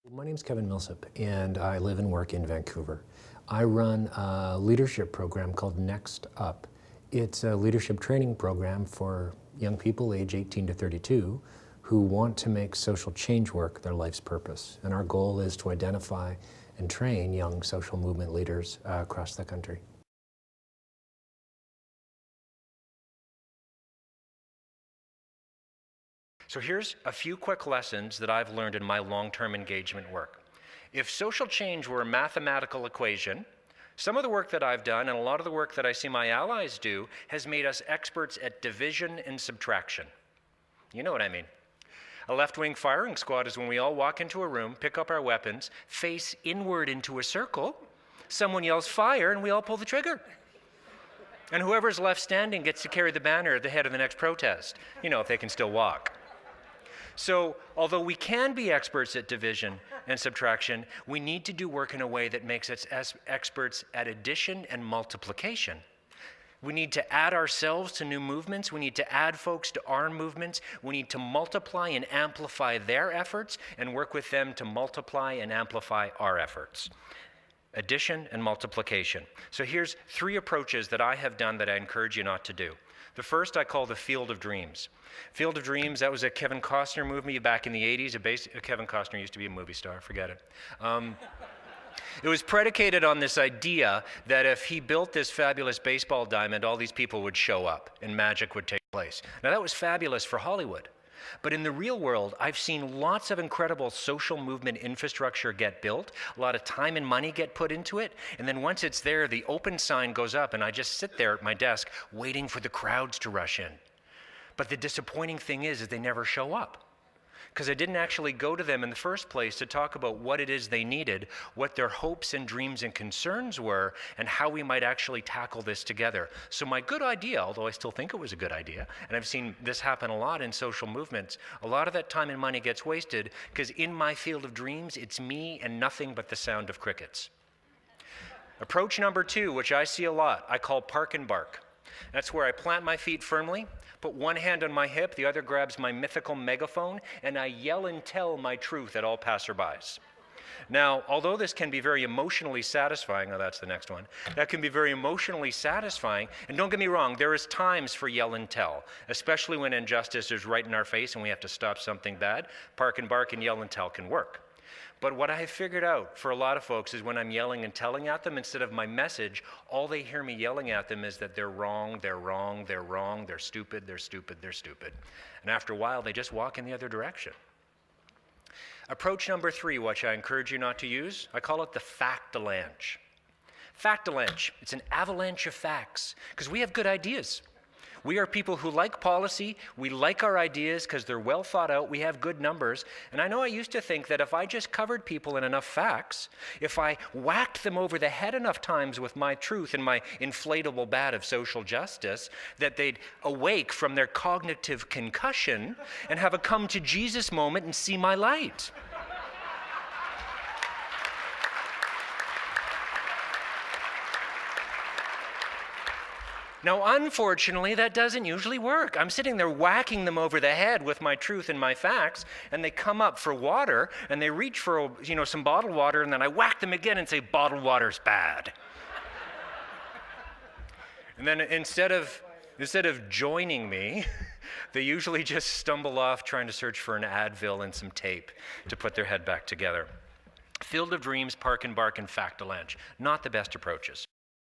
My name's Kevin Milsip, and I live and work in Vancouver. I run a leadership program called Next Up. It's a leadership training program for young people age 18 to 32 who want to make social change work their life's purpose. And our goal is to identify and train young social movement leaders across the country. So here's a few quick lessons that I've learned in my long-term engagement work. If social change were a mathematical equation, some of the work that I've done and a lot of the work that I see my allies do has made us experts at division and subtraction. You know what I mean. A left-wing firing squad is when we all walk into a room, pick up our weapons, face inward into a circle, someone yells fire, and we all pull the trigger. And whoever's left standing gets to carry the banner at the head of the next protest, if they can still walk. So, although we can be experts at division and subtraction, we need to do work in a way that makes us experts at addition and multiplication. We need to add ourselves to new movements. We need to add folks to our movements. We need to multiply and amplify their efforts and work with them to multiply and amplify our efforts. Addition and multiplication. So here's 3 approaches that I have done that I encourage you not to do. The first I call the Field of Dreams. Field of Dreams, that was a Kevin Costner movie back in the 80s. Kevin Costner used to be a movie star, forget it. It was predicated on this idea that if he built this fabulous baseball diamond, all these people would show up and magic would take place. Now that was fabulous for Hollywood. But in the real world, I've seen lots of incredible social movement infrastructure get built, a lot of time and money get put into it, and then once it's there, the open sign goes up, and I just sit there at my desk waiting for the crowds to rush in. But the disappointing thing is they never show up, because I didn't actually go to them in the first place to talk about what it is they needed, what their hopes and dreams and concerns were, and how we might actually tackle this together. So my good idea, although I still think it was a good idea, and I've seen this happen a lot in social movements, a lot of that time and money gets wasted because in my field of dreams, it's me and nothing but the sound of crickets. Approach number 2, which I see a lot, I call park and bark. That's where I plant my feet firmly, put one hand on my hip, the other grabs my mythical megaphone, and I yell and tell my truth at all passerbys. Now, although this can be very emotionally satisfying, that's the next one, that can be very emotionally satisfying, and don't get me wrong, there is times for yell and tell, especially when injustice is right in our face and we have to stop something bad. Park and bark and yell and tell can work. But what I have figured out for a lot of folks is when I'm yelling and telling at them, instead of my message, all they hear me yelling at them is that they're wrong, they're wrong, they're wrong, they're stupid, they're stupid, they're stupid. And after a while, they just walk in the other direction. Approach number 3, which I encourage you not to use, I call it the fact-alanche. Fact-alanche, it's an avalanche of facts, because we have good ideas. We are people who like policy, we like our ideas because they're well thought out, we have good numbers, and I know I used to think that if I just covered people in enough facts, if I whacked them over the head enough times with my truth and my inflatable bat of social justice, that they'd awake from their cognitive concussion and have a come to Jesus moment and see my light. Now, unfortunately, that doesn't usually work. I'm sitting there whacking them over the head with my truth and my facts, and they come up for water, and they reach for, some bottled water, and then I whack them again and say, bottled water's bad. And then instead of joining me, they usually just stumble off trying to search for an Advil and some tape to put their head back together. Field of Dreams, park and bark, and fact-alanche, not the best approaches.